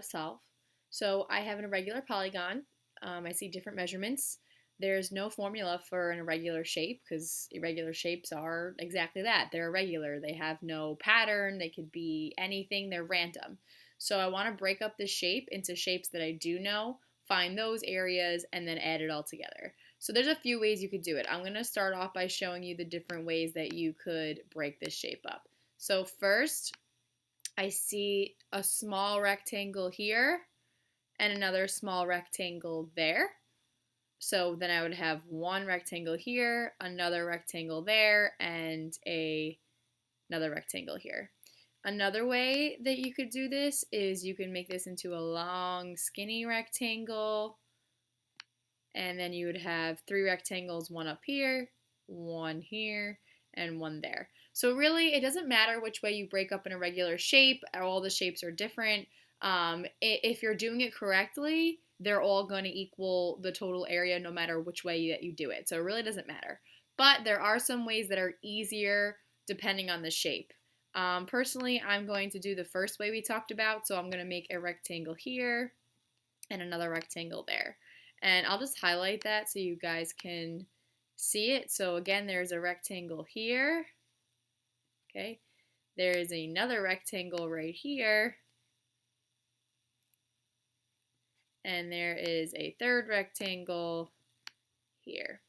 to solve. So I have an irregular polygon. I see different measurements. There's no formula for an irregular shape because irregular shapes are exactly that. They're irregular. They have no pattern. They could be anything. They're random. So I want to break up this shape into shapes that I do know, find those areas, and then add it all together. So there's a few ways you could do it. I'm going to start off by showing you the different ways that you could break this shape up. So first, I see a small rectangle here and another small rectangle there. So then I would have one rectangle here, another rectangle there, and another rectangle here. Another way that you could do this is you can make this into a long, skinny rectangle, and then you would have three rectangles, one up here, one here, and one there. So really, it doesn't matter which way you break up an irregular shape. All the shapes are different. If you're doing it correctly, they're all going to equal the total area no matter which way that you do it. So it really doesn't matter. But there are some ways that are easier depending on the shape. Personally, I'm going to do the first way we talked about. So I'm going to make a rectangle here and another rectangle there. And I'll just highlight that so you guys can see it. So again, there's a rectangle here. Okay. There is another rectangle right here. And there is a third rectangle here.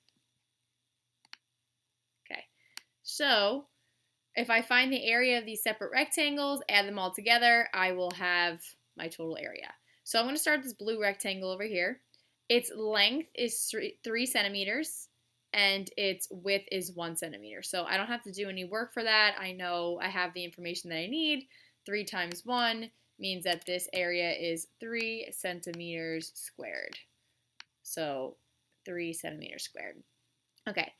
Okay. So if I find the area of these separate rectangles, add them all together, I will have my total area. So I'm going to start this blue rectangle over here. Its length is 3 centimeters and its width is 1 centimeter. So I don't have to do any work for that. I know I have the information that I need. 3 times 1 means that this area is 3 centimeters squared. So 3 centimeters squared. Okay.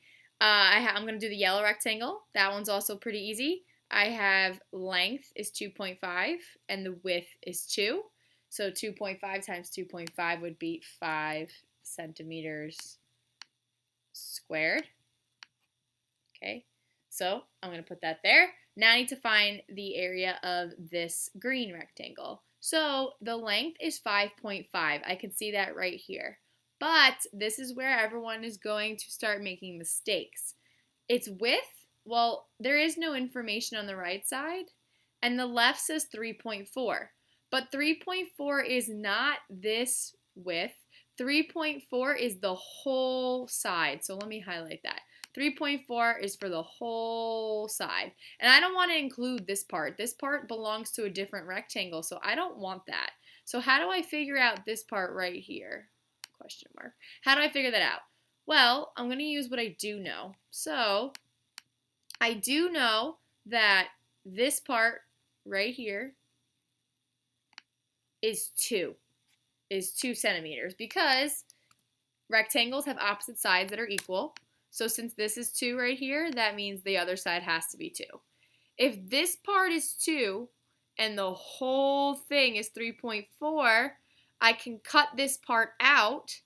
I'm going to do the yellow rectangle. That one's also pretty easy. I have length is 2.5 and the width is 2. So 2.5 times 2.5 would be 5 centimeters squared. Okay, so I'm going to put that there. Now I need to find the area of this green rectangle. So the length is 5.5. I can see that right here. But this is where everyone is going to start making mistakes. Its width, well, there is no information on the right side, and the left says 3.4. But 3.4 is not this width. 3.4 is the whole side. So let me highlight that. 3.4 is for the whole side. And I don't want to include this part. This part belongs to a different rectangle, so I don't want that. So how do I figure out this part right here? Question mark. How do I figure that out? Well, I'm going to use what I do know. So I do know that this part right here is 2 centimeters because rectangles have opposite sides that are equal. So since this is 2 right here, that means the other side has to be 2. If this part is 2 and the whole thing is 3.4, I can cut this part out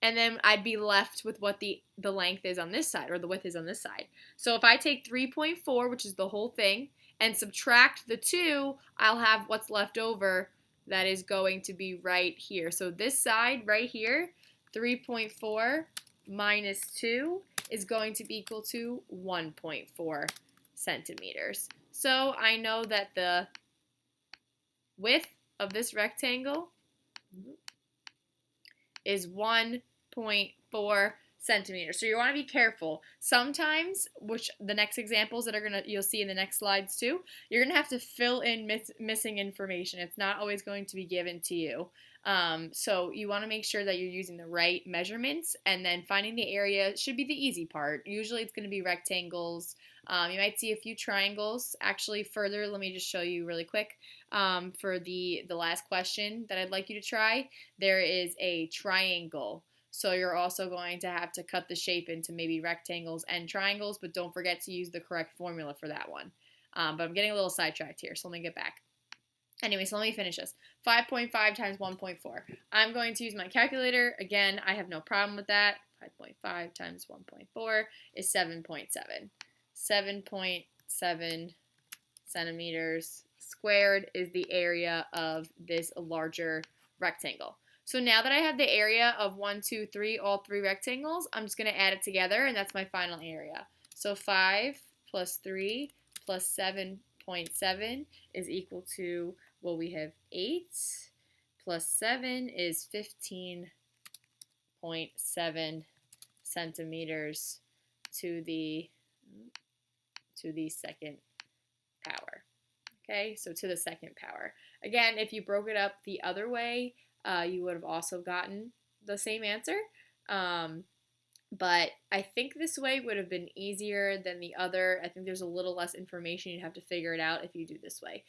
and then I'd be left with what the length is on this side, or the width is on this side. So if I take 3.4, which is the whole thing, and subtract the 2, I'll have what's left over that is going to be right here. So this side right here, 3.4 minus 2 is going to be equal to 1.4 centimeters. So I know that the width of this rectangle is 1.4 centimeters. So you want to be careful. Sometimes, which the next examples that you'll see in the next slides too, you're gonna have to fill in missing information. It's not always going to be given to you. So you want to make sure that you're using the right measurements, and then finding the area should be the easy part. Usually it's going to be rectangles. You might see a few triangles. Actually, further, let me just show you really quick. For the last question that I'd like you to try, there is a triangle. So you're also going to have to cut the shape into maybe rectangles and triangles, but don't forget to use the correct formula for that one. But I'm getting a little sidetracked here, so let me get back. Anyway, so let me finish this. 5.5 times 1.4. I'm going to use my calculator. Again, I have no problem with that. 5.5 times 1.4 is 7.7. 7.7 centimeters squared is the area of this larger rectangle. So now that I have the area of 1, 2, 3, all three rectangles, I'm just going to add it together, and that's my final area. So 5 plus 3 plus 7.7 is equal to, well, we have 8 plus 7 is 15.7 centimeters to the second power. Okay, so to the second power. Again, if you broke it up the other way, you would have also gotten the same answer. But I think this way would have been easier than the other. I think there's a little less information. You'd have to figure it out if you do this way.